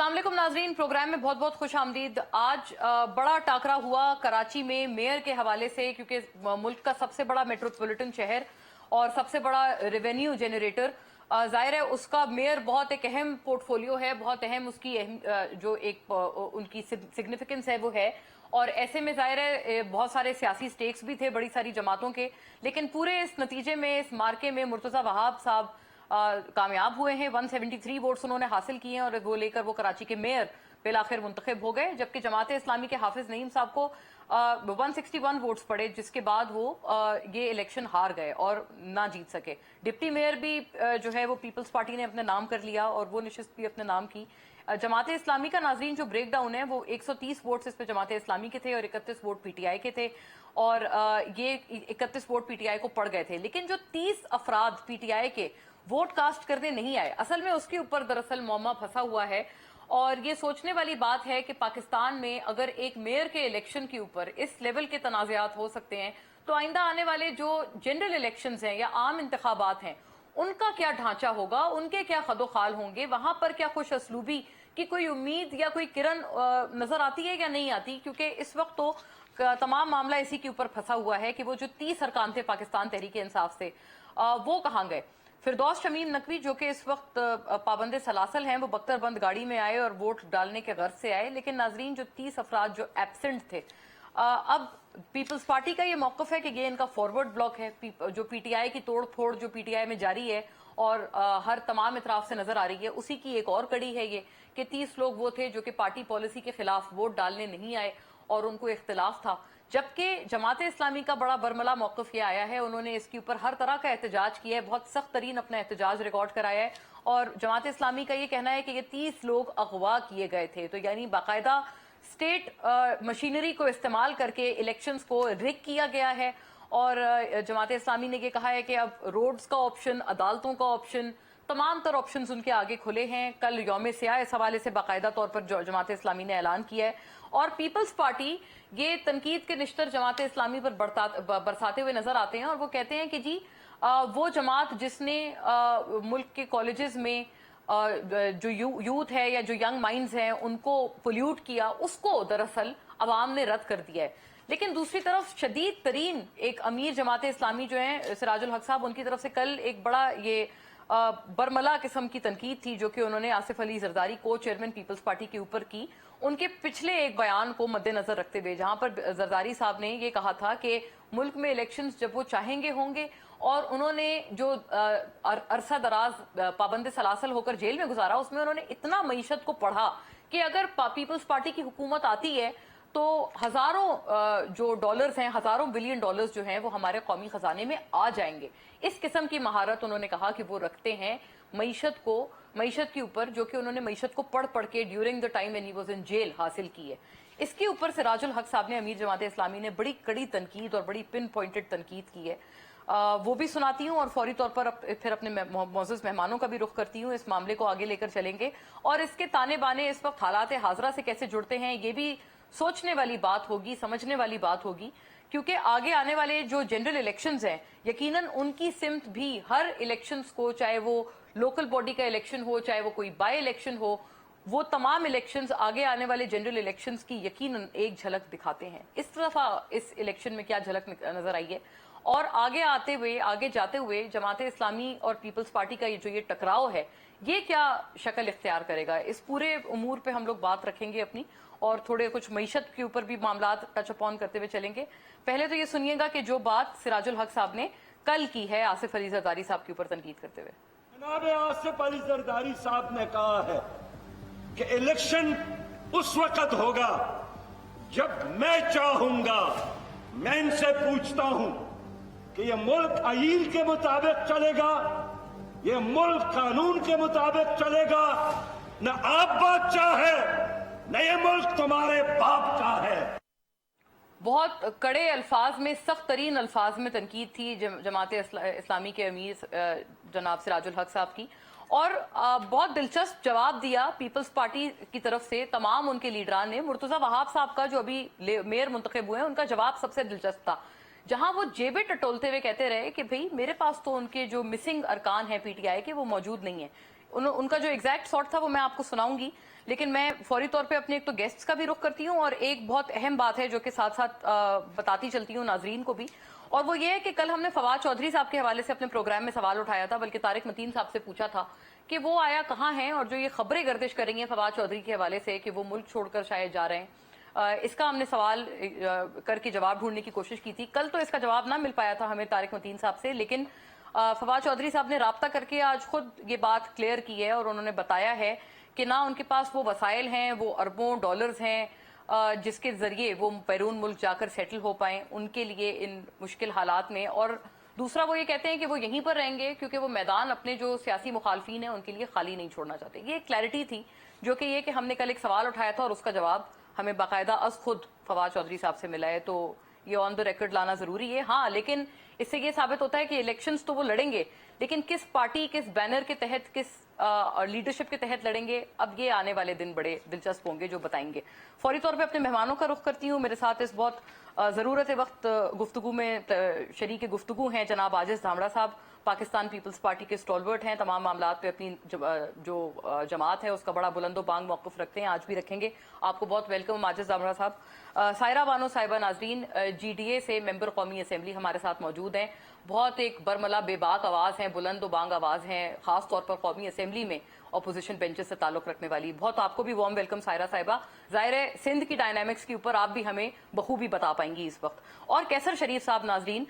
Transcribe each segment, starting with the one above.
अस्सलाम वालेकुम नाजरीन, प्रोग्राम में बहुत बहुत खुश आमदीद। आज बड़ा टाकरा हुआ कराची में मेयर के हवाले से, क्योंकि मुल्क का सबसे बड़ा मेट्रोपॉलिटन शहर और सबसे बड़ा रेवेन्यू जनरेटर, जाहिर है उसका मेयर बहुत एक अहम पोर्टफोलियो है, बहुत अहम उसकी जो एक उनकी सिग्निफिकेंस है वो है। और ऐसे में जाहिर है बहुत सारे सियासी स्टेक्स भी थे बड़ी सारी जमातों के, लेकिन पूरे इस नतीजे में, इस मार्के में मुर्तजा वहाब साहब कामयाब हुए हैं। 173 वोट्स उन्होंने हासिल किए हैं और वो लेकर वो कराची के मेयर बिल आखिर मुंतखब हो गए, जबकि जमात इस्लामी के हाफिज नईम साहब को 161 वोट्स पड़े, जिसके बाद वो ये इलेक्शन हार गए और ना जीत सके। डिप्टी मेयर भी जो है वो पीपल्स पार्टी ने अपने नाम कर लिया और वो नशिस्त भी अपने नाम की। जमात इस्लामी का नाजरीन जो ब्रेक डाउन है वो 130 वोट्स इस पे जमात इस्लामी के थे और 31 वोट पीटीआई के थे, और ये 31 वोट पीटीआई को पड़ गए थे। लेकिन जो 30 अफराद पीटीआई के वोट कास्ट करने नहीं आए, असल में उसके ऊपर दरअसल मौमा फंसा हुआ है। और ये सोचने वाली बात है कि पाकिस्तान में अगर एक मेयर के इलेक्शन के ऊपर इस लेवल के तनाज़ात हो सकते हैं, तो आइंदा आने वाले जो जनरल इलेक्शंस हैं या आम इंतखाबात हैं, उनका क्या ढांचा होगा, उनके क्या खदोखाल होंगे, वहां पर क्या खुश असलूबी की कोई उम्मीद या कोई किरण नजर आती है या नहीं आती? क्योंकि इस वक्त तो तमाम मामला इसी के ऊपर फंसा हुआ है कि वो जो 30 अरकान थे पाकिस्तान तहरीक इंसाफ से, वो कहाँ गए। फिरदौस शमीम नकवी जो कि इस वक्त पाबंद सलासल हैं, वो बख्तरबंद गाड़ी में आए और वोट डालने के गर्ज से आए, लेकिन नाजरीन जो 30 अफराद जो एब्सेंट थे, अब पीपल्स पार्टी का ये मौकफ है कि ये इनका फॉरवर्ड ब्लॉक है। जो पीटीआई की तोड़ फोड़ जो पीटीआई में जारी है और हर तमाम इतराफ से नजर आ रही है, उसी की एक और कड़ी है ये कि 30 लोग वो थे जो कि पार्टी पॉलिसी के खिलाफ वोट डालने नहीं आए और उनको इख्तिलाफ था। जबकि जमात इस्लामी का बड़ा बरमला मौकफ ये आया है, उन्होंने इसके ऊपर हर तरह का एहतजाज किया है, बहुत सख्त तरीन अपना एहतजाज रिकॉर्ड कराया है। और जमात इस्लामी का ये कहना है कि ये 30 लोग अगवा किए गए थे, तो यानी बाकायदा स्टेट मशीनरी को इस्तेमाल करके इलेक्शंस को रिग किया गया है। और जमात इस्लामी ने ये कहा है कि अब रोड्स का ऑप्शन, अदालतों का ऑप्शन, तमाम तर ऑप्शंस उनके आगे खुले हैं। कल यौम सियाह इस हवाले से बाकायदा तौर पर जमात इस्लामी ने ऐलान किया है। और पीपल्स पार्टी ये तनकीद के निश्तर जमात इस्लामी पर बरसाते हुए नजर आते हैं और वो कहते हैं कि जी वो जमात जिसने मुल्क के कॉलेजेस में जो यूथ है या जो यंग माइंड्स हैं उनको पोल्यूट किया, उसको दरअसल अवाम ने रद्द कर दिया है। लेकिन दूसरी तरफ शदीद तरीन एक अमीर जमात इस्लामी जो है सिराजुल हक साहब, उनकी तरफ से कल एक बड़ा ये बरमला किस्म की तनकीद थी जो कि उन्होंने आसिफ अली जरदारी को चेयरमैन पीपल्स पार्टी के ऊपर की, उनके पिछले एक बयान को मद्देनजर रखते हुए, जहां पर जरदारी साहब ने ये कहा था कि मुल्क में इलेक्शंस जब वो चाहेंगे होंगे। और उन्होंने जो अरसा दराज पाबंद सलासल होकर जेल में गुजारा, उसमें उन्होंने इतना मईशत को पढ़ा कि अगर पीपल्स पार्टी की हुकूमत आती है तो हजारों जो डॉलर्स हैं, हजारों बिलियन डॉलर्स जो हैं वो हमारे कौमी खजाने में आ जाएंगे। इस किस्म की महारत उन्होंने कहा कि वो रखते हैं मईशत के ऊपर, जो कि उन्होंने मईशत को पढ़ पढ़ के during the time when he was in jail हासिल की है। इसके ऊपर सिराजुल हक साहब ने, अमीर जमात इस्लामी ने, बड़ी कड़ी तनकीद और बड़ी पिन पॉइंटेड तनकीद की है। वो भी सुनाती हूँ और फौरी तौर पर फिर अपने मौजूद मेहमानों का भी रुख करती हूँ। इस मामले को आगे लेकर चलेंगे और इसके ताने बाने इस वक्त हालात हाजरा से कैसे जुड़ते हैं, ये भी सोचने वाली बात होगी, समझने वाली बात होगी। क्योंकि आगे आने वाले जो जनरल इलेक्शंस हैं, यकीनन उनकी सिमत भी हर इलेक्शंस को, चाहे वो लोकल बॉडी का इलेक्शन हो, चाहे वो कोई बाय इलेक्शन हो, वो तमाम इलेक्शंस आगे आने वाले जनरल इलेक्शंस की यकीनन एक झलक दिखाते हैं। इस दफा इस इलेक्शन में क्या झलक नजर आई है और आगे जाते हुए जमात इस्लामी और पीपल्स पार्टी का जो ये टकराव है, ये क्या शक्ल इख्तियार करेगा, इस पूरे उमूर पे हम लोग बात रखेंगे अपनी, और थोड़े कुछ मईशत के ऊपर भी मामला टच अपॉन करते हुए चलेंगे। पहले तो ये सुनिएगा कि जो बात सिराजुल हक साहब ने कल की है आसिफ अली जरदारी साहब के ऊपर तनकीद करते हुए। जनाब आसिफ अली जरदारी साहब ने कहा है कि इलेक्शन उस वक्त होगा जब मैं चाहूंगा। मैं इनसे पूछता हूं कि यह मुल्क आईन के मुताबिक चलेगा, यह मुल्क कानून के मुताबिक चलेगा? न आप बादशाह है, न ये मुल्क तुम्हारे बाप का है। बहुत कड़े अल्फाज में, सख्त तरीन अल्फाज में तनकीद थी जमात इस्लामी के अमीर जनाब सिराजुल हक साहब की। और बहुत दिलचस्प जवाब दिया पीपल्स पार्टी की तरफ से तमाम उनके लीडरान ने। मुर्तजा वहाब साहब का जो अभी मेयर मुंतखब हुए हैं, उनका जवाब सबसे दिलचस्प था, जहां वो जेबें टटोलते हुए कहते रहे कि भाई मेरे पास तो उनके जो मिसिंग अरकान है पीटीआई के वो मौजूद नहीं है। उनका जो एग्जैक्ट थॉट था वो मैं आपको सुनाऊंगी, लेकिन मैं फौरी तौर पे अपने एक तो गेस्ट्स का भी रुख करती हूँ और एक बहुत अहम बात है जो कि साथ साथ बताती चलती हूँ नाजरीन को भी, और वो ये है कि कल हमने फवाद चौधरी साहब के हवाले से अपने प्रोग्राम में सवाल उठाया था, बल्कि तारिक मतीन साहब से पूछा था कि वो आया कहाँ हैं, और जो ये खबरें गर्दिश करेंगे फवाद चौधरी के हवाले से कि वो मुल्क छोड़कर शायद जा रहे हैं, इसका हमने सवाल करके जवाब ढूंढने की कोशिश की थी। कल तो इसका जवाब ना मिल पाया था हमें तारिक मतीन साहब से, लेकिन फवाद चौधरी साहब ने राब्ता करके आज खुद ये बात क्लियर की है और उन्होंने बताया है कि ना उनके पास वो वसाइल हैं, वो अरबों डॉलर्स हैं जिसके जरिए वो बैरून मुल्क जाकर सेटल हो पाए उनके लिए इन मुश्किल हालात में। और दूसरा वो ये कहते हैं कि वो यहीं पर रहेंगे क्योंकि वो मैदान अपने जो सियासी मुखालफीन हैं उनके लिए खाली नहीं छोड़ना चाहते। ये क्लैरिटी थी जो कि ये कि हमने कल एक सवाल उठाया था और उसका जवाब हमें बाकायदा अज खुद फवाद चौधरी साहब से मिला है, तो ये ऑन द रिकॉर्ड लाना जरूरी है। हाँ, लेकिन इससे ये साबित होता है कि इलेक्शंस तो वो लड़ेंगे, लेकिन किस पार्टी, किस बैनर के तहत, किस लीडरशिप के तहत लड़ेंगे, अब ये आने वाले दिन बड़े दिलचस्प होंगे जो बताएंगे। फौरी तौर पे अपने मेहमानों का रुख करती हूँ। मेरे साथ इस बहुत ज़रूरत वक्त गुफ्तगू में शरीक गुफ्तगू हैं जनाब आजिज धामड़ा साहब, पाकिस्तान पीपल्स पार्टी के स्टॉलवर्ट हैं, तमाम मामलात पे अपनी जो जमात है उसका बड़ा बुलंदो बांग मौक़िफ़ रखते हैं, आज भी रखेंगे। आपको बहुत वेलकम आजिज धामड़ा साहब। सायरा बानो साहिबा नाजरीन GDA से मेंबर कौमी असम्बली हमारे साथ मौजूद हैं, बहुत एक बरमला बेबाक आवाज़ हैं, बुलंद बांग आवाज़ हैं, खास तौर पर कौमी असम्बली में अपोजिशन बेंचेस से ताल्लुक़ रखने वाली। बहुत आपको भी वार्म वेलकम सायरा साहिबा। ज़ाहिर है सिंध की डायनामिक्स के ऊपर आप भी हमें बखूबी बता पाएंगी इस वक्त। और कैसर शरीफ साहब नाजरीन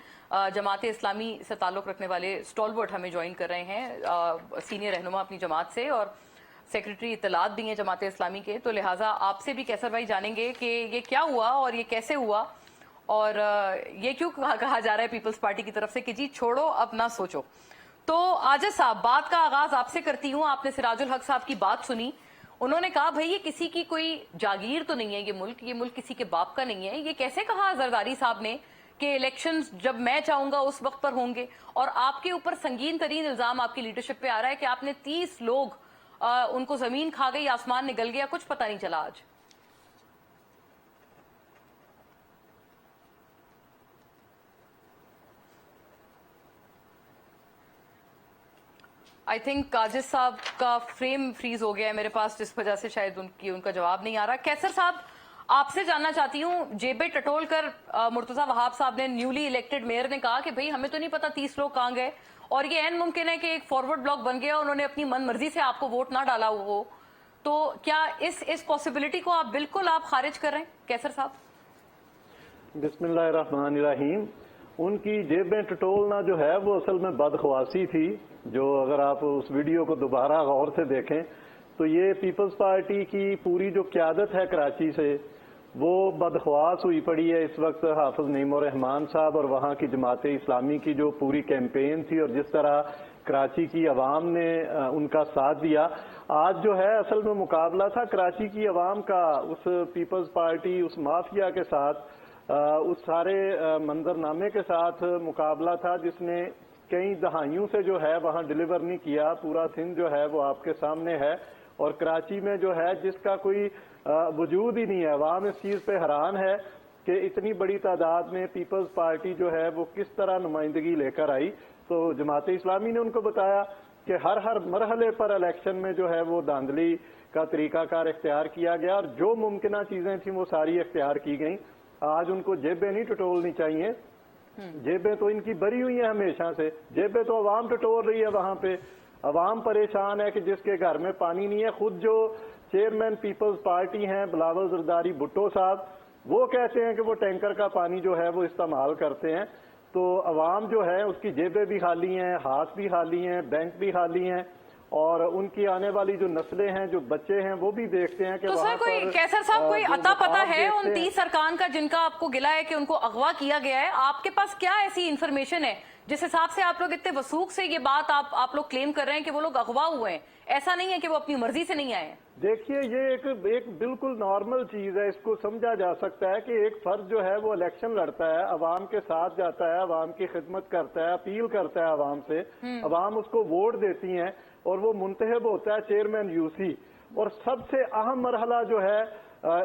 जमात इस्लामी से ताल्लुक़ रखने वाले स्टॉलवर्ट हमें ज्वाइन कर रहे हैं, सीनियर रहनुमा अपनी जमात से और सेक्रेटरी इत्तलात भी हैं जमात इस्लामी के, तो लिहाजा आपसे भी कैसर भाई जानेंगे कि ये क्या हुआ और ये कैसे हुआ और ये क्यों कहा जा रहा है पीपल्स पार्टी की तरफ से कि जी छोड़ो अब ना सोचो। तो आजिज साहब, बात का आगाज आपसे करती हूँ। आपने सिराजुल हक साहब की बात सुनी, उन्होंने कहा भाई ये किसी की कोई जागीर तो नहीं है, ये मुल्क किसी के बाप का नहीं है। ये कैसे कहा जरदारी साहब ने कि इलेक्शंस जब मैं चाहूंगा उस वक्त पर होंगे, और आपके ऊपर संगीन तरीन इल्जाम आपकी लीडरशिप पे आ रहा है कि आपने 30 लोग उनको जमीन खा गई, आसमान निगल गया, कुछ पता नहीं चला आज। आई थिंक आजिज साहब का फ्रेम फ्रीज हो गया है मेरे पास, जिस वजह से शायद उनका जवाब नहीं आ रहा। कैसर साहब, आपसे जानना चाहती हूँ, जेबे टटोलकर मुर्तजा वहाब साहब ने, न्यूली इलेक्टेड मेयर ने कहा कि भाई हमें तो नहीं पता 30 लोग कहाँ गए, और ये एन मुमकिन है कि एक फॉरवर्ड ब्लॉक बन गया, उन्होंने अपनी मन मर्जी से आपको वोट ना डाला हो, तो क्या इस पॉसिबिलिटी को आप बिल्कुल खारिज कर रहे हैं कैसर साहब? बिस्मिल्लाहिर्रहमानिर्रहीम। उनकी जेबें टटोलना जो है वो असल में बदख्वासी थी, जो अगर आप उस वीडियो को दोबारा गौर से देखें तो ये पीपल्स पार्टी की पूरी जो क़यादत है कराची से वो बदख्वास हुई पड़ी है इस वक्त। हाफिज नईमुर रहमान साहब और वहाँ की जमात इस्लामी की जो पूरी कैंपेन थी और जिस तरह कराची की आवाम ने उनका साथ दिया, आज जो है असल में मुकाबला था कराची की आवाम का उस पीपल्स पार्टी, उस माफिया के साथ, उस सारे मंजरनामे के साथ मुकाबला था जिसने कई दहाइयों से जो है वहाँ डिलीवर नहीं किया। पूरा सिंध जो है वो आपके सामने है और कराची में जो है जिसका कोई वजूद ही नहीं है। अवाम इस चीज़ पे हैरान है कि इतनी बड़ी तादाद में पीपल्स पार्टी जो है वो किस तरह नुमाइंदगी लेकर आई। तो जमात इस्लामी ने उनको बताया कि हर मरहले पर इलेक्शन में जो है वो धांधली का तरीकाकार इख्तियार किया गया और जो मुमकिन चीज़ें थी वो सारी इख्तियार की गई। आज उनको जेबें नहीं टटोलनी चाहिए, जेबें तो इनकी भरी हुई हैं हमेशा से, जेबें तो अवाम टटोल रही है। वहाँ पे अवाम परेशान है कि जिसके घर में पानी नहीं है। खुद जो चेयरमैन पीपल्स पार्टी हैं बिलावल जरदारी भुट्टो साहब, वो कहते हैं कि वो टैंकर का पानी जो है वो इस्तेमाल करते हैं। तो अवाम जो है उसकी जेबें भी खाली हैं, हाथ भी खाली हैं, बैंक भी खाली हैं और उनकी आने वाली जो नस्लें हैं, जो बच्चे हैं, वो भी देखते हैं कि तो सर कोई कैसर साहब कोई अता पता है उन 30 अरकान का जिनका आपको गिला है कि उनको अगवा किया गया है? आपके पास क्या ऐसी इंफॉर्मेशन है जिस हिसाब से आप लोग इतने वसूख से ये बात आप लोग क्लेम कर रहे हैं कि वो लोग अगवा हुए हैं? ऐसा नहीं है कि वो अपनी मर्जी से नहीं आए हैं। देखिए, ये एक बिल्कुल नॉर्मल चीज है, इसको समझा जा सकता है कि एक फर्द जो है वो इलेक्शन लड़ता है, अवाम के साथ जाता है, अवाम की खिदमत करता है, अपील करता है अवाम से, अवाम उसको वोट देती है और वो मुंतखब होता है चेयरमैन यूसी। और सबसे अहम मरहला जो है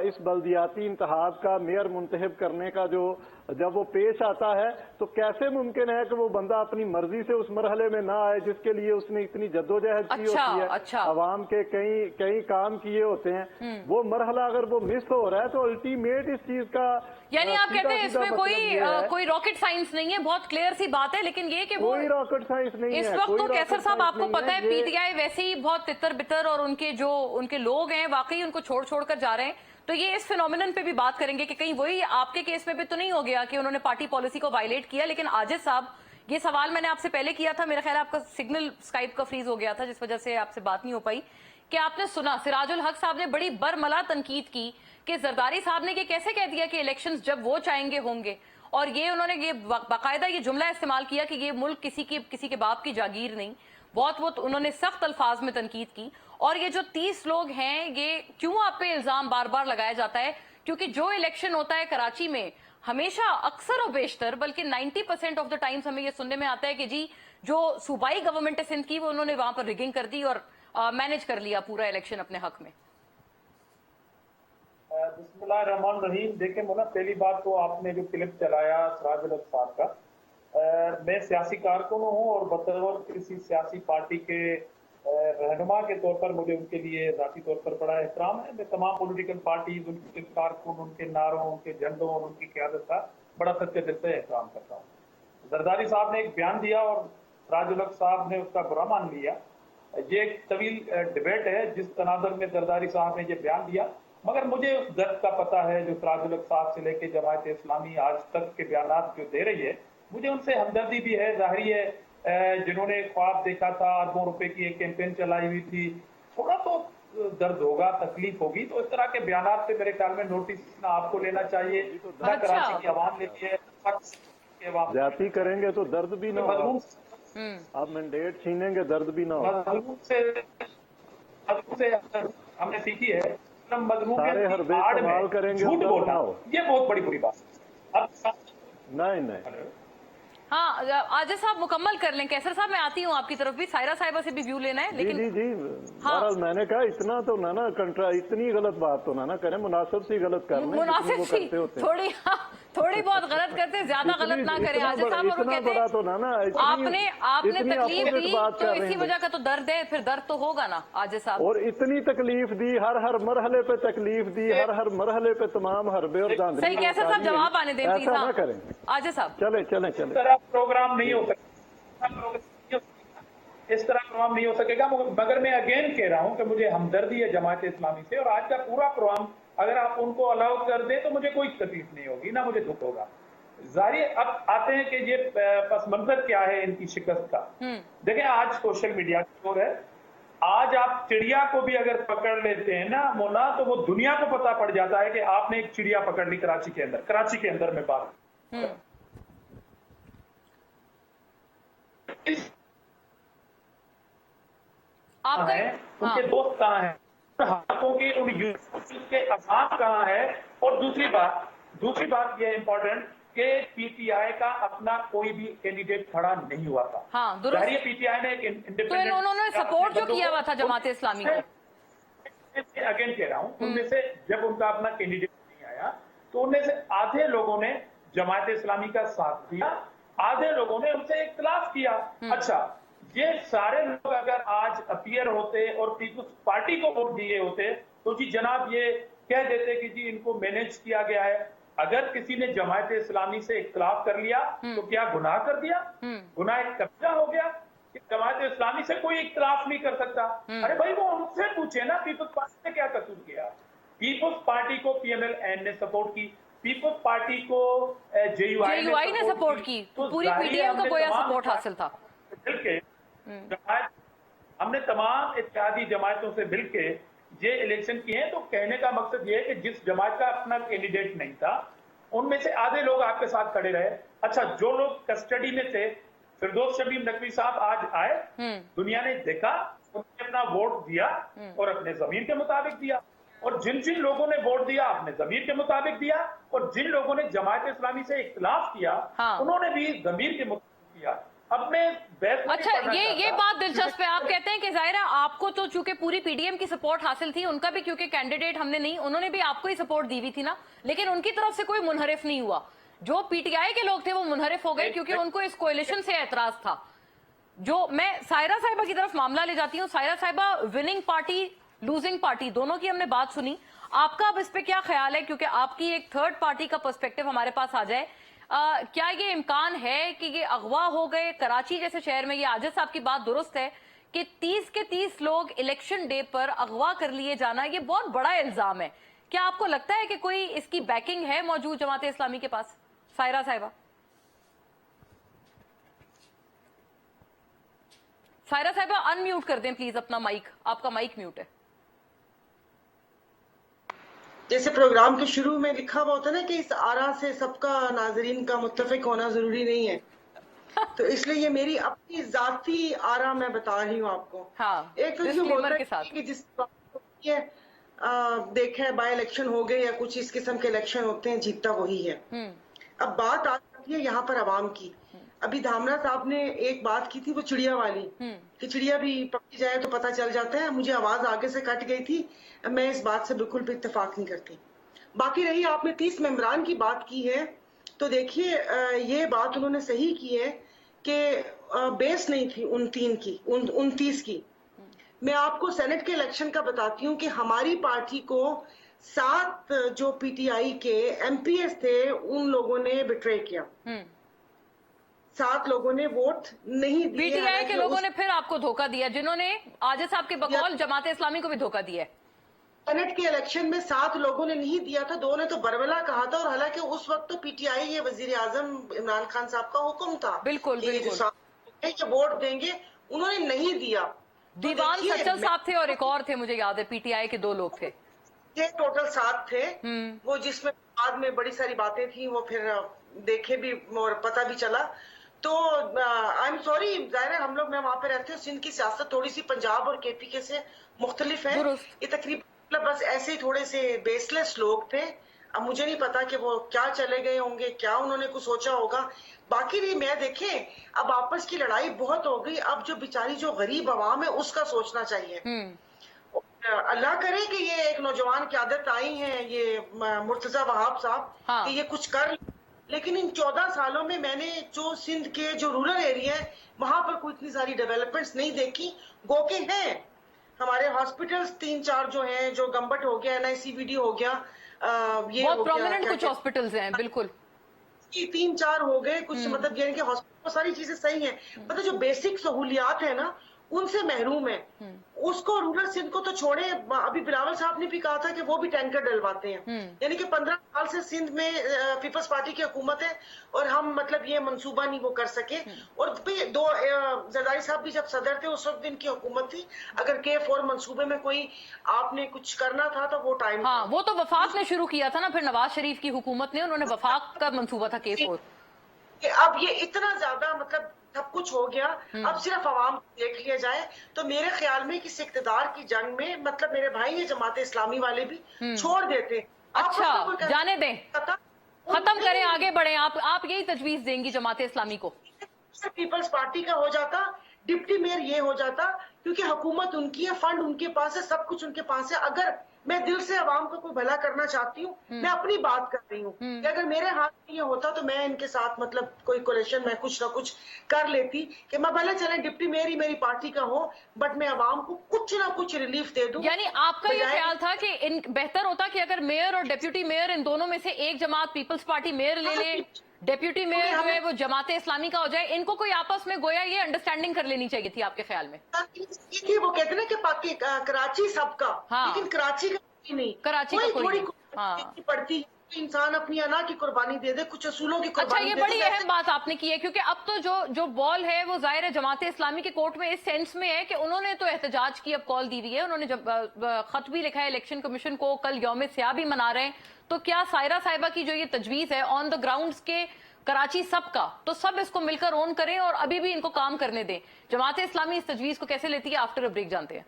इस बल्दियाती इंतखाब का, मेयर मुंतखब करने का जो जब वो पेश आता है तो कैसे मुमकिन है कि वो बंदा अपनी मर्जी से उस मरहले में ना आए जिसके लिए उसने इतनी जद्दोजहद की होती है, अच्छा। आवाम के कई काम किए होते हैं, वो मरहला अगर वो मिस हो रहा है तो अल्टीमेट इस चीज का यानी आप कहते हैं इसमें मतलब कोई रॉकेट साइंस नहीं है, बहुत क्लियर सी बात है, लेकिन ये कि वो कोई रॉकेट साइंस नहीं है इस वक्त तो कैसर साहब आपको पता है ये पीटीआई वैसे ही बहुत तितर बितर और उनके लोग हैं वाकई उनको छोड़ कर जा रहे हैं, तो ये इस फिनोमिनन पे भी बात करेंगे कि कहीं वही आपके केस में भी तो नहीं हो गया कि उन्होंने पार्टी पॉलिसी को वायलेट किया। लेकिन आजिज साहब, ये सवाल मैंने आपसे पहले किया था, मेरा ख्याल आपका सिग्नल स्काइप का फ्रीज हो गया था जिस वजह से आपसे बात नहीं हो पाई, कि आपने सुना सिराजुल हक साहब ने बड़ी बरमला तनकीद की कि जरदारी साहब ने ये कैसे कह दिया कि इलेक्शंस जब वो चाहेंगे होंगे, और ये उन्होंने ये बाकायदा ये जुमला इस्तेमाल किया कि ये मुल्क किसी के बाप की जागीर नहीं, बहुत उन्होंने सख्त अल्फाज में तनकीद की। और ये जो 30 लोग हैं, ये क्यों आप पे इल्जाम बार बार लगाया जाता है? क्योंकि जो इलेक्शन होता है कराची में हमेशा अक्सर और बेशतर बल्कि 90% ऑफ द टाइम्स हमें ये सुनने में आता है कि जी जो सूबाई गवर्नमेंट है सिंध की वो उन्होंने वहां पर रिगिंग कर दी और मैनेज कर लिया पूरा इलेक्शन अपने हक में। बिस्मिल्लाहिर्रहमानिर्रहीम। देखिए मोना, पहली बात तो आपने जो क्लिप चलाया सिराजुल हक साहब का, मैं सियासी कारकुन हूँ और बतौर किसी सियासी पार्टी के रहनुमा के तौर पर मुझे उनके लिए ज़ाती तौर पर बड़ा एहतराम है। मैं तमाम पॉलिटिकल पार्टीज, उनके कारकुन, उनके नारों, उनके झंडों और उनकी क़यादत का बड़ा सच्चे दिल से एहतराम करता हूँ। जरदारी साहब ने एक बयान दिया और सिराजुल हक साहब ने उसका बुरा मान लिया। ये एक तवील डिबेट है जिस तनाज़ुर में जरदारी साहब ने ये बयान दिया, मगर मुझे उस दर्द का पता है जो सिराजुल हक साहब से लेके जमात इस्लामी आज तक के बयान जो दे रही है, मुझे उनसे हमदर्दी भी है। जाहिर है जिन्होंने ख्वाब देखा था, अरबों रुपए की एक कैंपेन चलाई हुई थी, थोड़ा तो दर्द होगा, तकलीफ होगी, तो इस तरह के बयान से मेरे ख्याल में नोटिस ना आपको लेना चाहिए, ना कराची की आवाम लेती है। जाती करेंगे तो दर्द भी ना हो, आप मैंडेट छीनेंगे दर्द भी ना हो। हमने सीखी है सारे हरबे इस्तेमाल करेंगे, झूठ बोलना, ये बहुत बड़ी बुरी बात। अब नहीं हाँ आजिज साहब मुकम्मल कर लें। कैसर साहब मैं आती हूँ आपकी तरफ भी, सायरा साहिबा से भी व्यू लेना है, लेकिन जी हाँ। मैंने कहा इतना तो ना इतनी गलत बात तो ना करें, मुनासिब सी गलत करने, मुनासिब सी थोड़ी बहुत गलत करते, ज्यादा गलत ना करें आजिज साहब। और कहते हैं तो ना आपने तकलीफ दी तो इसी वजह का तो दर्द है, फिर दर्द तो होगा ना आजिज साहब। और इतनी तकलीफ दी, हर मरहले पे तकलीफ दी, हर मरहले पे तमाम हरबे और दांधली। सही कैसर साहब जवाब आने दें प्लीज। ऐसा ना करें आजिज साहब। चले प्रोग्राम नहीं हो सकता, इस तरह प्रोग्राम नहीं हो सकेगा। मगर मैं अगेन कह रहा हूं कि मुझे हमदर्दी है जमात इस्लामी से, और आज का पूरा प्रोग्राम अगर आप उनको अलाउ कर दें तो मुझे कोई तकलीफ नहीं होगी, ना मुझे दुख होगा। जाहिर अब आते हैं कि ये पस मंजर क्या है इनकी शिकस्त का। देखें आज सोशल मीडिया की दौर है, आज आप चिड़िया को भी अगर पकड़ लेते हैं ना मोला, तो वो दुनिया को पता पड़ जाता है कि आपने एक चिड़िया पकड़ ली कराची के अंदर में बात आपका उनके दोस्त कहाँ हैं, हाथों के उन के असाम कहाँ है। और दूसरी बात ये इम्पोर्टेंट कि पीटीआई का अपना कोई भी कैंडिडेट खड़ा नहीं हुआ था। हाँ, पीटीआई ने एक इंडिपेंडेंट, तो उन्होंने सपोर्ट जो किया हुआ था जमात इस्लामी को, अगेन कह रहा हूँ, उनमें से जब उनका अपना कैंडिडेट नहीं आया तो उनमें से आधे लोगों ने जमात इस्लामी का साथ दिया, आधे लोगों ने उनसे इख्तिलाफ किया। अच्छा, ये सारे लोग अगर आज अपीयर होते और पीपुल्स पार्टी को वोट दिए होते तो जी जनाब ये कह देते कि जी इनको मैनेज किया गया है। अगर किसी ने जमात इस्लामी से इख्तिलाफ कर लिया तो क्या गुनाह कर दिया? गुनाह कब्जा हो गया कि जमात इस्लामी से कोई इख्तिलाफ नहीं कर सकता। अरे भाई वो उनसे पूछे ना, पीपुल्स पार्टी ने क्या कसूर किया? पीपुल्स पार्टी को PMLN ने सपोर्ट की, पीपुल्स पार्टी को JUI ने सपोर्ट की, तो पूरी PDM का गोया सपोर्ट हासिल था। हमने तमाम इत्तेहादी जमातों से मिलके ये इलेक्शन किए हैं। तो कहने का मकसद ये है कि जिस जमात का अपना कैंडिडेट नहीं था उनमें से आधे लोग आपके साथ खड़े रहे। अच्छा, जो लोग कस्टडी में थे, फिरदौस शमीम नकवी साहब आज आए, दुनिया ने देखा, उन्होंने अपना वोट दिया और अपने जमीर के मुताबिक दिया। और जिन जिन लोगों ने वोट दिया अपने जमीर के मुताबिक दिया, और जिन लोगों ने जमात इस्लामी से इख्तिलाफ किया उन्होंने भी जमीर के मुताबिक किया। अब मैं अच्छा, ये बात दिलचस्प है। आप कहते हैं कि जाहिरा आपको तो चूंकि पूरी PDM की सपोर्ट हासिल थी, उनका भी क्योंकि कैंडिडेट हमने नहीं, उन्होंने भी आपको ही सपोर्ट दी हुई थी ना, लेकिन उनकी तरफ से कोई मुनहरिफ नहीं हुआ। जो पीटीआई के लोग थे वो मुनहरिफ हो गए क्योंकि उनको इस कोएलिशन से एतराज था। जो मैं सायरा साहिबा की तरफ मामला ले जाती हूँ। सायरा साहिबा, विनिंग पार्टी लूजिंग पार्टी दोनों की हमने बात सुनी, आपका अब इस पे क्या ख्याल है, क्योंकि आपकी एक थर्ड पार्टी का पर्सपेक्टिव हमारे पास आ जाए। क्या ये इम्कान है कि ये अगवा हो गए कराची जैसे शहर में? ये आजिज साहब की बात दुरुस्त है कि 30 के 30 लोग इलेक्शन डे पर अगवा कर लिए जाना, ये बहुत बड़ा इल्जाम है। क्या आपको लगता है कि कोई इसकी बैकिंग है मौजूद जमात इस्लामी के पास? सायरा साहिबा, सायरा साहिबा अनम्यूट कर दें प्लीज अपना माइक, आपका माइक म्यूट है। जैसे प्रोग्राम के शुरू में लिखा हुआ होता है ना कि इस आरा से सबका नाजरीन का मुत्तफिक होना जरूरी नहीं है, तो इसलिए ये मेरी अपनी जाती आरा मैं बता रही हूँ आपको। हाँ, एक तो ये होता है कि जिस ये देखे बाय इलेक्शन हो गए या कुछ इस किस्म के इलेक्शन होते हैं, जीतता वही है। अब बात आ जाती है यहाँ पर अवाम की। अभी धामरा साहब ने एक बात की थी, वो चिड़िया वाली, कि चिड़िया भी पकड़ी जाए तो पता चल जाता है। मुझे आवाज आगे से कट गई थी, मैं इस बात से बिल्कुल भी इत्तेफाक नहीं करती। बाकी रही आपने 30 मेंबरान की बात की है, तो देखिए ये बात उन्होंने सही की है कि बेस नहीं थी उन 29 की। मैं आपको सेनेट के इलेक्शन का बताती हूँ कि हमारी पार्टी को 7 जो पीटीआई के एमपीएस थे उन लोगों ने बिट्रे किया। 7 लोगों ने वोट नहीं दिए। पीटीआई के लोगों ने फिर आपको धोखा दिया, जिन्होंने आजिज साहब के बकौल जमात इस्लामी को भी धोखा दिया है। सेनेट के इलेक्शन में 7 लोगों ने नहीं दिया था, 2 ने तो बरवला कहा था, और हालांकि उस वक्त तो पीटीआई ये वजीर आजम इमरान खान साहब का हुक्म था बिल्कुल कि वोट देंगे, उन्होंने नहीं दिया। दीवान सच्चल साहब थे और एक और थे, मुझे याद है पीटीआई के 2 लोग थे। ये टोटल 7 थे, वो जिसमें बाद में बड़ी सारी बातें थी, वो फिर देखे भी और पता भी चला। तो आई एम सॉरी, जाहिर है हम लोग, मैं वहां पे रहते हैं, सिंध की सियासत थोड़ी सी पंजाब और केपी के से मुख्तलिफ है। ये तकरीबन बस ऐसे ही थोड़े से बेसलेस लोग थे। अब मुझे नहीं पता कि वो क्या चले गए होंगे, क्या उन्होंने कुछ सोचा होगा। बाकी नहीं, मैं देखें अब आपस की लड़ाई बहुत हो गई, अब जो बेचारी जो गरीब आवाम है उसका सोचना चाहिए। अल्लाह करे कि ये एक नौजवान क़यादत आई है, ये मुर्तजा वहाब साहब, कि ये कुछ कर, लेकिन इन 14 सालों में मैंने जो सिंध के जो रूरल एरिया है वहां पर कोई इतनी सारी डेवलपमेंट्स नहीं देखी। गोके हैं हमारे हॉस्पिटल्स 3-4 जो हैं, जो गंबट हो गया, एनआईसीवीडी हो गया, ये बहुत प्रोमिनेंट कुछ हॉस्पिटल्स हैं, बिल्कुल 3-4 हो गए कुछ, मतलब यानी कि हॉस्पिटल सारी चीजें सही हैं, मतलब जो बेसिक सहूलियात है ना उनसे महरूम है। उसको रूरल सिंध को तो छोड़े, अभी बिलावल साहब ने भी कहा था कि वो भी टैंकर डलवाते हैं। यानी कि 15 साल से सिंध में पीपल्स पार्टी की हुकूमत है और हम मतलब ये मंसूबा नहीं वो कर सके। और जरदारी साहब भी जब सदर थे उस वक्त इनकी हुकूमत थी, अगर K4 मंसूबे में कोई आपने कुछ करना था तो वो टाइम, हाँ, वो तो वफाक ने शुरू किया था ना, फिर नवाज शरीफ की हुकूमत ने, उन्होंने वफाक का मंसूबा था K4। अब ये इतना ज्यादा मतलब सब कुछ हो गया, अब सिर्फ आवाम देख लिया जाए, तो मेरे ख्याल में किस इक़्तिदार की जंग में मतलब मेरे भाई ये जमात इस्लामी वाले भी छोड़ देते। अच्छा, जाने दें, खत्म करें, आगे बढ़े। आप यही तजवीज देंगी जमात इस्लामी को? पीपल्स पार्टी का हो जाता, डिप्टी मेयर ये हो जाता, क्योंकि हुकूमत उनकी है, फंड उनके पास है, सब कुछ उनके पास है। अगर मैं दिल से आवाम को कोई भला करना चाहती हूँ, मैं अपनी बात कर रही हूँ कि अगर मेरे हाथ में ये होता तो मैं इनके साथ मतलब कोई कोलेशन में कुछ ना कुछ कर लेती, कि मैं भले चले डिप्टी मेयर ही मेरी पार्टी का हो, बट मैं आवाम को कुछ ना कुछ रिलीफ दे दूं। यानी आपका ये ख्याल था कि बेहतर होता कि अगर मेयर और डेप्यूटी मेयर इन दोनों में से एक जमात पीपल्स पार्टी मेयर ले ले, डेप्यूटी मेयर जो है वो जमात इस्लामी का हो जाए, इनको कोई आपस में गोया ये अंडरस्टैंडिंग कर लेनी चाहिए थी आपके ख्याल में? वो कहते ना कि कराची सबका, लेकिन कराची का नहीं, कराची का कोई पड़ती है, इंसान अपनी अना की कुर्बानी दे दे, कुछ असूलों की कुर्बानी। अच्छा, ये बड़ी अहम बात आपने की है, क्योंकि अब तो जो बॉल है वो जाहिर है जमात इस्लामी के कोर्ट में इस सेंस में है कि उन्होंने तो एहतजाज की अब कॉल दी हुई है, उन्होंने जब खत भी लिखा है इलेक्शन कमीशन को, कल यौम स्याह भी मना रहे हैं। तो क्या सायरा साहिबा की जो ये तजवीज है ऑन द ग्राउंड्स के कराची सबका, तो सब इसको मिलकर ऑन करें और अभी भी इनको काम करने दें? जमात इस्लामी इस तजवीज को कैसे लेती है? आफ्टर अ ब्रेक जानते हैं।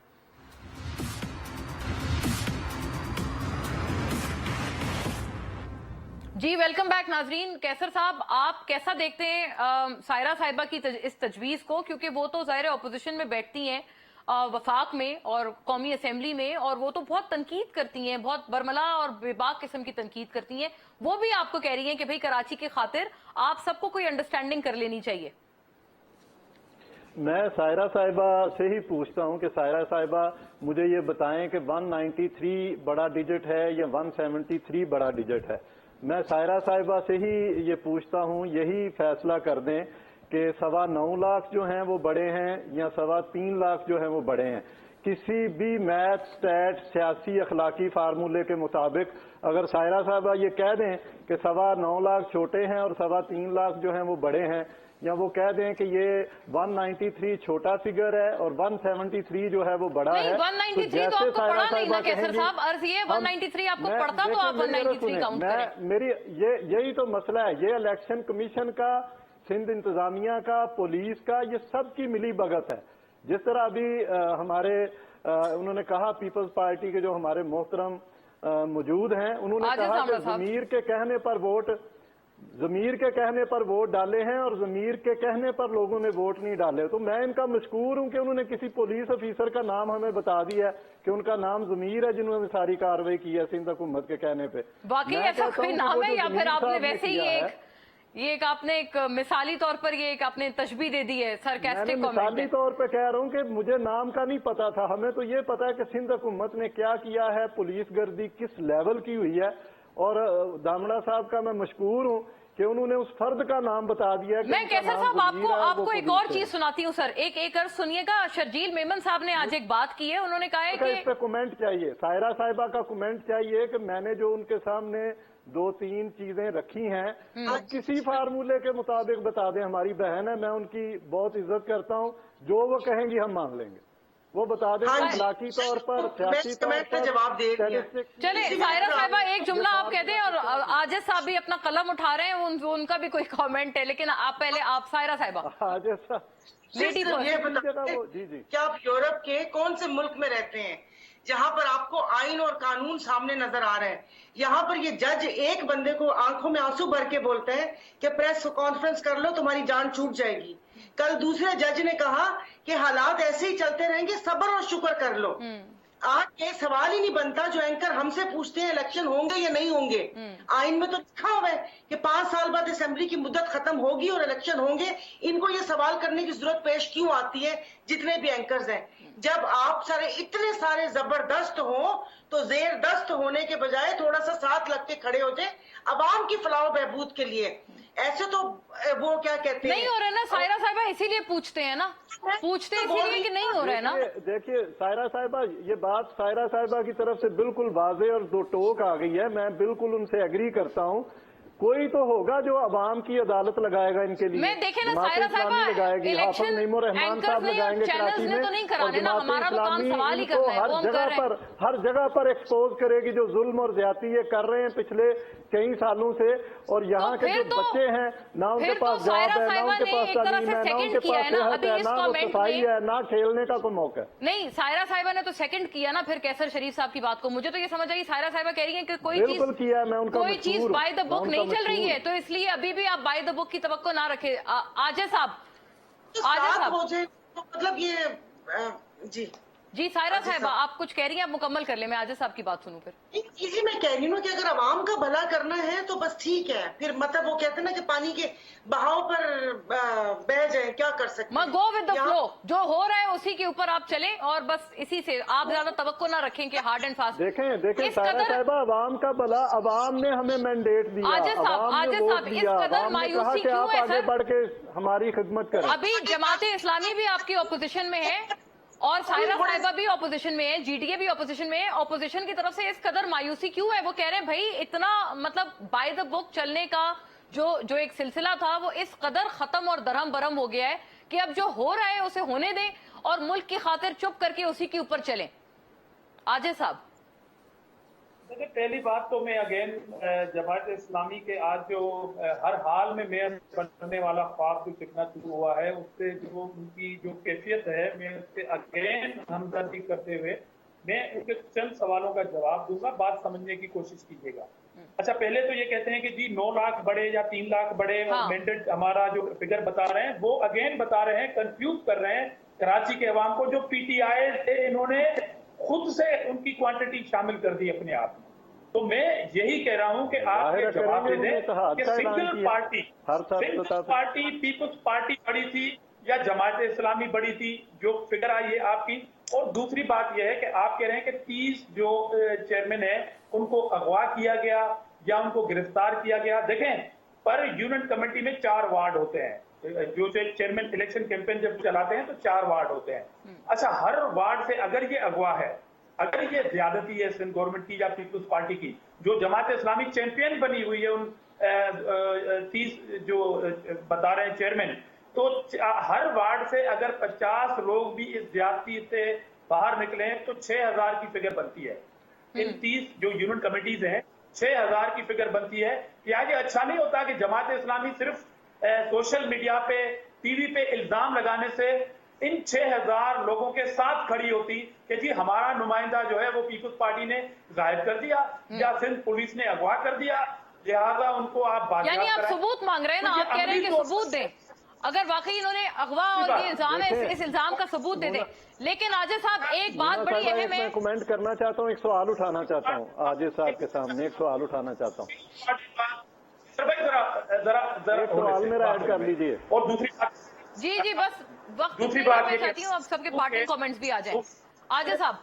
जी, वेलकम बैक नाजरीन। कैसर साहब, आप कैसा देखते हैं सायरा साहिबा की इस तजवीज को? क्योंकि वो तो जाहिर है अपोजिशन में बैठती हैं, वफाक में और कौमी असेंबली में, और वो तो बहुत तनकीद करती हैं, बहुत बरमला और बेबाक किस्म की तनकीद करती हैं। वो भी आपको कह रही हैं कि भाई कराची की खातिर आप सबको कोई अंडरस्टैंडिंग कर लेनी चाहिए। मैं सायरा साहिबा से ही पूछता हूं कि सायरा साहिबा मुझे ये बताएं कि 193 बड़ा डिजिट है या 173 बड़ा डिजिट है। मैं सायरा साहिबा से ही ये पूछता हूं, यही फैसला कर दें कि 9.25 लाख जो हैं वो बड़े हैं या 3.25 लाख जो हैं वो बड़े हैं। किसी भी मैथ, स्टैट, सियासी, अखलाकी फार्मूले के मुताबिक अगर सायरा साहिबा ये कह दें कि 9.25 लाख छोटे हैं और 3.25 लाख जो हैं वो बड़े हैं, या वो कह दें कि ये 193 छोटा फिगर है और 173 जो है वो बड़ा नहीं, है। 193 तो आपको पढ़ा नहीं ना कैसर साहब, अर्ज ये 193 आपको पढ़ता तो आप 193 काउंट करें। मेरी यही तो मसला है। ये इलेक्शन कमीशन का, सिंध इंतजामिया का, पुलिस का, ये सब की मिली भगत है। जिस तरह अभी हमारे उन्होंने कहा पीपल्स पार्टी के जो हमारे मोहतरम मौजूद हैं, उन्होंने कहा कि ज़मीर के कहने पर वोट डाले हैं और ज़मीर के कहने पर लोगों ने वोट नहीं डाले। तो मैं इनका मशकूर हूं कि उन्होंने किसी पुलिस ऑफिसर का नाम हमें बता दिया है कि उनका नाम ज़मीर है, जिन्होंने सारी कार्रवाई की है सिंध हुकूमत के कहने पे। वाकई ऐसा कोई नाम है या फिर आपने वैसे ही ये एक आपने एक मिसाली तौर पर ये एक आपने तशबीह दे दी है, सरकास्टिक कमेंट? मिसाली तौर पे कह रहा हूँ कि मुझे नाम का नहीं पता था। हमें तो ये पता है कि सिंध हुकूमत ने क्या किया है, पुलिस गर्दी किस लेवल की हुई है। और दामड़ा साहब का मैं मशकूर हूँ कि उन्होंने उस फर्द का नाम बता दिया। मैं कैसर साहब आपको एक और चीज सुनाती हूँ सर, एक और सुनिएगा। शर्जील मेमन साहब ने आज एक बात की है, उन्होंने कहा है कि इस पे कमेंट चाहिए, सायरा साहिबा का कमेंट चाहिए कि मैंने जो उनके सामने 2-3 चीजें रखी हैं, अब किसी फार्मूले के मुताबिक बता दें। हमारी बहन है, मैं उनकी बहुत इज्जत करता हूँ, जो वो कहेंगी हम मान लेंगे। वो बता दें इखलाकी तौर पर, सियासी तौर पर जवाब दे। चले सायरा साहिबा एक जुमला आप कह दें, और आजिज साहब भी अपना कलम उठा रहे हैं, उनका भी कोई कमेंट है, लेकिन आप पहले आप सायरा साहिबा। आजिज साहब ये बताइए कि आप यूरोप के कौन से मुल्क में रहते हैं जहां पर आपको आइन और कानून सामने नजर आ रहे हैं? यहाँ पर ये जज एक बंदे को आंखों में आंसू भर के बोलते हैं कि प्रेस कॉन्फ्रेंस कर लो, तुम्हारी जान छूट जाएगी। कल दूसरे जज ने कहा कि हालात ऐसे ही चलते रहेंगे, सब्र और शुक्र कर लो। आज ये सवाल ही नहीं बनता जो एंकर हमसे पूछते हैं इलेक्शन होंगे या नहीं होंगे। आइन में तो लिखा हुआ है कि 5 साल बाद असेंबली की मुद्दत खत्म होगी और इलेक्शन होंगे। इनको ये सवाल करने की जरूरत पेश क्यों आती है? जितने भी एंकर्स हैं, जब आप सारे इतने सारे जबरदस्त हो तो जेर दस्त होने के बजाय थोड़ा सा साथ लग के खड़े हो जाए अवाम की फलाह बहबूद के लिए। ऐसे तो वो क्या कहते हैं, नहीं हो रहा है ना सायरा साहिबा, इसीलिए पूछते हैं ना, पूछते इसीलिए कि नहीं हो रहा है ना। देखिए सायरा साहिबा, ये बात सायरा साहिबा की तरफ से बिल्कुल वाज़ेह और दो टोक आ गई है। मैं बिल्कुल उनसे एग्री करता हूँ। कोई तो होगा जो अवाम की अदालत लगाएगा इनके लिए। मैं देखे ना सायरा साहिबा, इलेक्शन एंकर्स ने और चैनल्स ने तो नहीं कराने ना, हमारा तो काम सवाल ही करना है, वो हम कर रहे हैं। हर जगह पर एक्सपोज करेगी जो जुल्म और ज्यादती ये कर रहे हैं पिछले कई सालों से। और यहाँ के जो बच्चे हैं ना उनके पास जॉब है, ना उनके पास तालीम है, ना उनके पास सेहत है, ना वो सफाई है, ना खेलने का कोई मौका। नहीं, सायरा साहिबा ने तो सेकंड किया ना फिर कैसर शरीफ साहब की बात को। मुझे तो ये समझ आई सायरा साहिबा कह रही है कि कोई चीज बाय द बुक नहीं चल रही है, तो इसलिए अभी भी आप बाय द बुक की तवक्को ना रखे। आजिज साहब, मतलब ये जी सायरा साहिबा आप कुछ कह रही हैं, आप मुकम्मल कर ले, मैं आजिज साहब की बात सुनूं फिर। इसी में कह रही हूँ कि अगर आवाम का भला करना है तो बस ठीक है, फिर मतलब वो कहते हैं ना कि पानी के बहाव पर बह जाए, क्या कर सकते हैं। गो विद द फ्लो, जो हो रहा है उसी के ऊपर आप चलें और बस इसी से आप ज्यादा तवक्को ना रखें कि हार्ड एंड फास्ट। देखें सायरा साहिबा, अवाम का भला, अवाम ने हमें मैंडेट दिया, आजिज साहब इस कदर मायूसी क्यों है सर? आगे बढ़ के हमारी खिदमत करें। अभी जमाते इस्लामी भी आपकी ऑपोजिशन में है और सायरा साहिबा भी ऑपोजिशन में है, जीटीए भी ऑपोजिशन में है। ऑपोजिशन की तरफ से इस कदर मायूसी क्यों है? वो कह रहे हैं भाई इतना मतलब बाय द बुक चलने का जो एक सिलसिला था वो इस कदर खत्म और दरहम बरहम हो गया है कि अब जो हो रहा है उसे होने दें और मुल्क की खातिर चुप करके उसी के ऊपर चलें। आजिज साहब, देखिए पहली बात तो मैं अगेन जमात इस्लामी के आज जो हर हाल में मेयर बनने वाला ख्वाब जो दिखना शुरू हुआ है, उससे जो उनकी जो कैफियत है, मैं उससे अगेन हमदर्दी करते हुए मैं उनके चंद सवालों का जवाब दूंगा, बात समझने की कोशिश कीजिएगा। अच्छा, पहले तो ये कहते हैं कि जी 9 लाख बढ़े या 3 लाख बढ़े, हाँ। मैंडेट हमारा जो फिगर बता रहे हैं वो अगेन बता रहे हैं, कंफ्यूज कर रहे हैं कराची के अवाम को, जो पीटीआई थे इन्होंने खुद से उनकी क्वांटिटी शामिल कर दी अपने आप में। तो मैं यही कह रहा हूं कि आप ये जवाब दे दें कि सिंगल पार्टी पीपल्स पार्टी बड़ी थी या जमात इस्लामी बड़ी थी, जो फिगर आई है आपकी। और दूसरी बात यह है कि आप कह रहे हैं कि 30 जो चेयरमैन है उनको अगवा किया गया या उनको गिरफ्तार किया गया। देखें, पर यूनियन कमेटी में 4 वार्ड होते हैं, जो चेयरमैन इलेक्शन कैंपेन जब चलाते हैं तो 4 वार्ड होते हैं। अच्छा, हर वार्ड से अगर ये अगवा है, अगर ये ज्यादती है सिंध गवर्नमेंट की या पीपल्स पार्टी की, जो जमात इस्लामी चैंपियन बनी हुई है उन 30 जो बता रहे हैं चेयरमैन, तो हर वार्ड से अगर 50 लोग भी इस ज्यादती से बाहर निकले तो 6000 की फिगर बनती है। इन 30 जो यूनियन कमेटीज हैं 6000 की फिगर बनती है। क्या ये अच्छा नहीं होता कि जमात इस्लामी सिर्फ सोशल मीडिया पे, टीवी पे इल्जाम लगाने से इन 6000 लोगों के साथ खड़ी होती कि जी हमारा नुमाइंदा जो है वो पीपल्स पार्टी ने गायब कर दिया या सिंध पुलिस ने अगवा कर दिया, लिहाजा उनको आप यानी आप सबूत मांग रहे हैं ना, आप कह रहे हैं कि सबूत दें। अगर वाकई इन्होंने अगवा और ये इल्जाम है, इस इल्जाम का सबूत दे दें। लेकिन आजिज साहब, एक बात बड़ी अहम है, मैं कमेंट करना चाहता हूँ, एक सवाल उठाना चाहता हूँ आजिज साहब के सामने, एक सवाल उठाना चाहता हूँ। जरा सवाल मेरा ऐड कर लीजिए। और दूसरी बात, जी बस वक्त दूसरी बात मैं चाहती हूँ अब सबके पार्टी कमेंट्स भी आ जाए। आजिज साहब,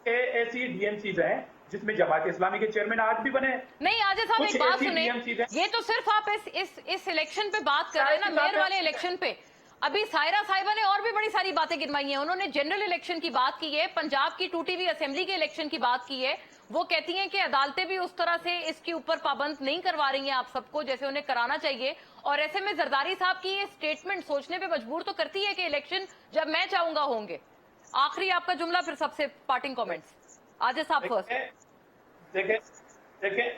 ऐसी डीएमसीज हैं जिसमें जमात इस्लामी के चेयरमैन आज भी बने। नहीं आजिज साहब, एक बात सुने, ये तो सिर्फ आप इस इलेक्शन पे बात कर रहे हैं ना, मेयर वाले इलेक्शन पे। अभी सायरा साहिबा ने और भी बड़ी सारी बातें गिनवाई हैं। उन्होंने जनरल इलेक्शन की बात की है, पंजाब की टूटी असेंबली के इलेक्शन की बात की है। वो कहती हैं कि अदालतें भी उस तरह से इसके ऊपर पाबंद नहीं करवा रही हैं आप सबको जैसे उन्हें कराना चाहिए। और ऐसे में जरदारी साहब की ये स्टेटमेंट सोचने पे मजबूर तो करती है कि इलेक्शन जब मैं चाहूंगा होंगे। आखिरी आपका जुमला, फिर सबसे पार्टिंग कमेंट्स। आजिज साहब फर्स्ट।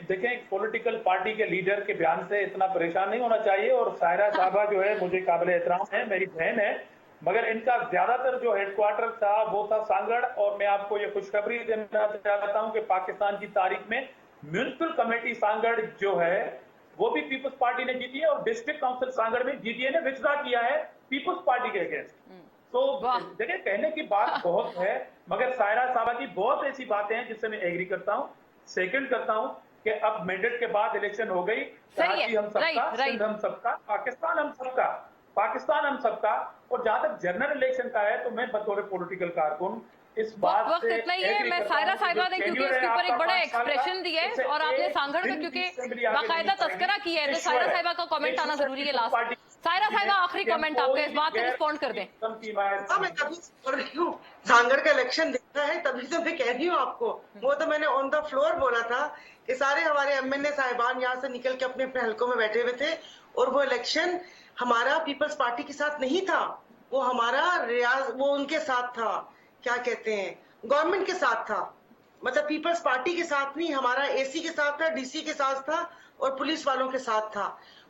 देखें पॉलिटिकल पार्टी के लीडर के बयान से इतना परेशान नहीं होना चाहिए। और सायरा साहबा जो है मुझे काबिल एहतराम है, मेरी बहन है, मगर इनका ज्यादातर जो हेडक्वार्टर था वो था सांगड़। और मैं आपको ये खुशखबरी देना चाहता हूं कि पाकिस्तान की तारीख में म्युनिसिपल कमेटी सांगड़ जो है वो भी पीपल्स पार्टी ने जीती है, और डिस्ट्रिक्ट काउंसिल सांगड़ में जीटीए ने विथड्रॉ किया है पीपल्स पार्टी के अगेंस्ट। तो देखिए, कहने की बात बहुत है, मगर सायरा साहबा की बहुत ऐसी बातें हैं जिससे मैं एग्री करता हूं, सेकंड करता हूं कि अब मैंडेट के बाद इलेक्शन हो गई, कराची हम सबका, सिंध हम सबका, पाकिस्तान हम सबका, पाकिस्तान हम सबका। और जहां तक जनरल इलेक्शन का है तो मैं बतौर पॉलिटिकल कारकुन इस बात वक्त इतना ही है। मैं सायरा साहिबा ने क्योंकि उसके ऊपर एक बड़ा एक्सप्रेशन दिया है और आपने सांगड़ का क्योंकि बाकायदा तस्करा किया है, तो सायरा साहिबा का कमेंट आना जरूरी है लास्ट। सायरा साहिबा, आखिरी कमेंट आपका, इस बात पे रिस्पॉन्ड कर दें। मैं तभी बोल रही हूँ, सांगड़ का इलेक्शन देखा है तभी तो मैं कह रही हूँ आपको। वो तो मैंने ऑन द फ्लोर बोला था कि सारे हमारे एमएनए साहिबान यहाँ से निकल के अपने अपने हलकों में बैठे हुए थे, और वो इलेक्शन हमारा पीपल्स पार्टी के साथ नहीं था, वो हमारा रियाज, वो उनके साथ था, क्या कहते हैं, गवर्नमेंट के साथ था। मतलब पीपल्स पार्टी के साथ नहीं, हमारा एसी के साथ था, डीसी के साथ था और पुलिस वालों के साथ था।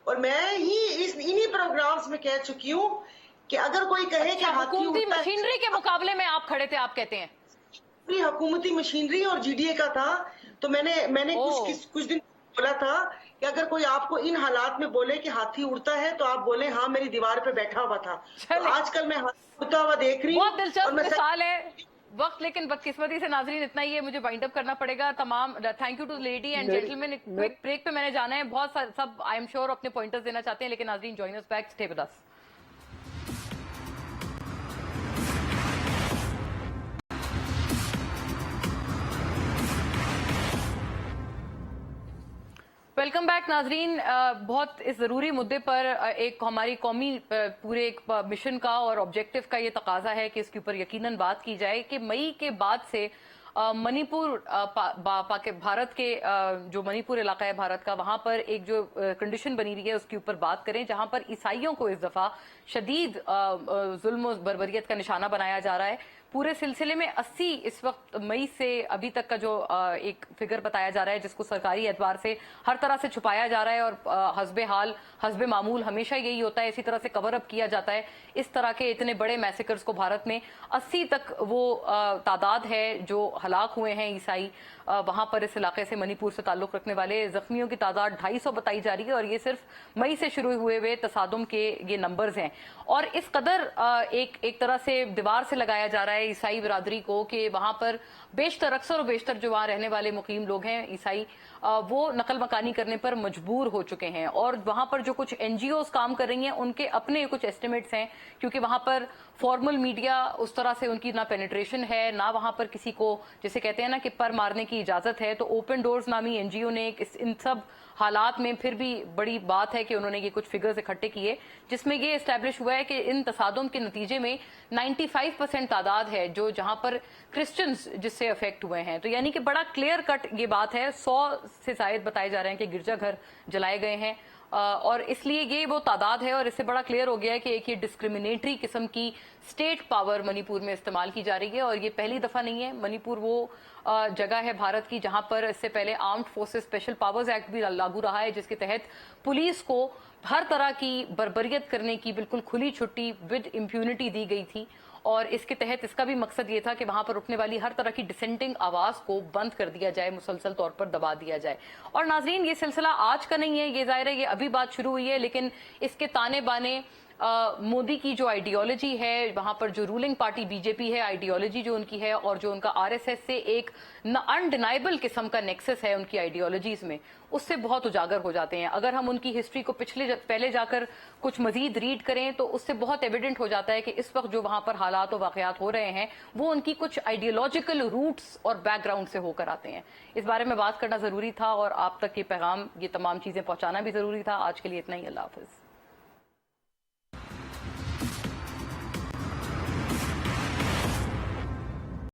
और मैं ही इन्हीं प्रोग्राम्स में कह चुकी हूँ कि अगर कोई कहे कि हुकूमती मशीनरी के मुकाबले में आप खड़े थे, आप कहते हैं हुकूमती मशीनरी और जीडीए का था, तो मैंने कुछ दिन बोला था कि अगर कोई आपको इन हालात में बोले कि हाथी उड़ता है तो आप बोले हाँ मेरी दीवार पे बैठा हुआ था। तो आजकल मैं हाथी उड़ता हुआ देख रही हूँ। बहुत दिलचस्प मिसाल है। वक्त लेकिन बदकिस्मती से नाजरीन इतना ही है, मुझे वाइंड अप करना पड़ेगा। तमाम thank you to lady and gentleman. Quick break पे मैंने जाना है, बहुत सब आई एम श्योर अपने पॉइंटर्स देना चाहते हैं, लेकिन नाजरीन join us back, stay with us. Welcome back नाजरीन। बहुत इस ज़रूरी मुद्दे पर एक हमारी कौमी पूरे एक मिशन का और ऑब्जेक्टिव का ये तकाजा है कि इसके ऊपर यकीनन बात की जाए कि मई के बाद से मणिपुर भारत के जो मणिपुर इलाका है भारत का, वहां पर एक जो कंडीशन बनी हुई है उसके ऊपर बात करें, जहां पर ईसाइयों को इस दफा शदीद जुल्म और बर्बरियत का निशाना बनाया जा रहा है। पूरे सिलसिले में 80 इस वक्त मई से अभी तक का जो एक फिगर बताया जा रहा है, जिसको सरकारी एतबार से हर तरह से छुपाया जा रहा है और हस्बे हाल हस्बे मामूल हमेशा यही होता है, इसी तरह से कवर अप किया जाता है इस तरह के इतने बड़े मैसेकर्स को। भारत में 80 तक वो तादाद है जो हलाक हुए हैं ईसाई वहां पर इस इलाके से, मणिपुर से ताल्लुक रखने वाले। जख्मियों की तादाद 250 बताई जा रही है और ये सिर्फ मई से शुरू हुए हुए तसादुम के ये नंबर्स हैं। और इस कदर एक तरह से दीवार से लगाया जा रहा है ईसाई बिरादरी को कि वहां पर बेशतर अक्सर और बेशतर जो वहां रहने वाले मुकीम लोग हैं ईसाई, वो नकल मकानी करने पर मजबूर हो चुके हैं। और वहां पर जो कुछ एनजीओज काम कर रही हैं उनके अपने कुछ एस्टिमेट्स हैं, क्योंकि वहां पर फॉर्मल मीडिया उस तरह से उनकी ना पेनिट्रेशन है, ना वहां पर किसी को जैसे कहते हैं ना कि पर मारने की इजाजत है। तो ओपन डोर्स नामी एनजीओ ने इन सब हालात में फिर भी बड़ी बात है कि उन्होंने ये कुछ फिगर्स इकट्ठे किए, जिसमें ये एस्टैब्लिश हुआ है कि इन तसादुम के नतीजे में 95% तादाद है जो जहां पर क्रिश्चियंस जिससे अफेक्ट हुए हैं। तो यानी कि बड़ा क्लियर कट ये बात है, 100 से शायद बताए जा रहे हैं कि गिरजाघर जलाए गए हैं। और इसलिए ये वो तादाद है और इससे बड़ा क्लियर हो गया है कि एक ये डिस्क्रिमिनेटरी किस्म की स्टेट पावर मणिपुर में इस्तेमाल की जा रही है। और ये पहली दफा नहीं है। मणिपुर वो जगह है भारत की जहां पर इससे पहले armed forces special powers act भी लागू रहा है, जिसके तहत पुलिस को हर तरह की बर्बरियत करने की बिल्कुल खुली छुट्टी विद इम्प्यूनिटी दी गई थी। और इसके तहत इसका भी मकसद ये था कि वहां पर उठने वाली हर तरह की डिसेंटिंग आवाज को बंद कर दिया जाए, मुसलसल तौर पर दबा दिया जाए। और नाजरीन, ये सिलसिला आज का नहीं है, ये जाहिर है ये अभी बात शुरू हुई है, लेकिन इसके ताने बाने मोदी की जो आइडियोलॉजी है, वहां पर जो रूलिंग पार्टी बीजेपी है, आइडियोलॉजी जो उनकी है, और जो उनका आरएसएस से एक अनडिनाइबल किस्म का नेक्सस है उनकी आइडियोलॉजीज में, उससे बहुत उजागर हो जाते हैं। अगर हम उनकी हिस्ट्री को पहले जाकर कुछ मजीद रीड करें तो उससे बहुत एविडेंट हो जाता है कि इस वक्त जो वहां पर हालात और वाकयात हो रहे हैं वो उनकी कुछ आइडियोलॉजिकल रूट्स और बैकग्राउंड से होकर आते हैं। इस बारे में बात करना जरूरी था और आप तक ये पैगाम, ये तमाम चीजें पहुंचाना भी जरूरी था। आज के लिए इतना ही। अल्लाह हाफिज।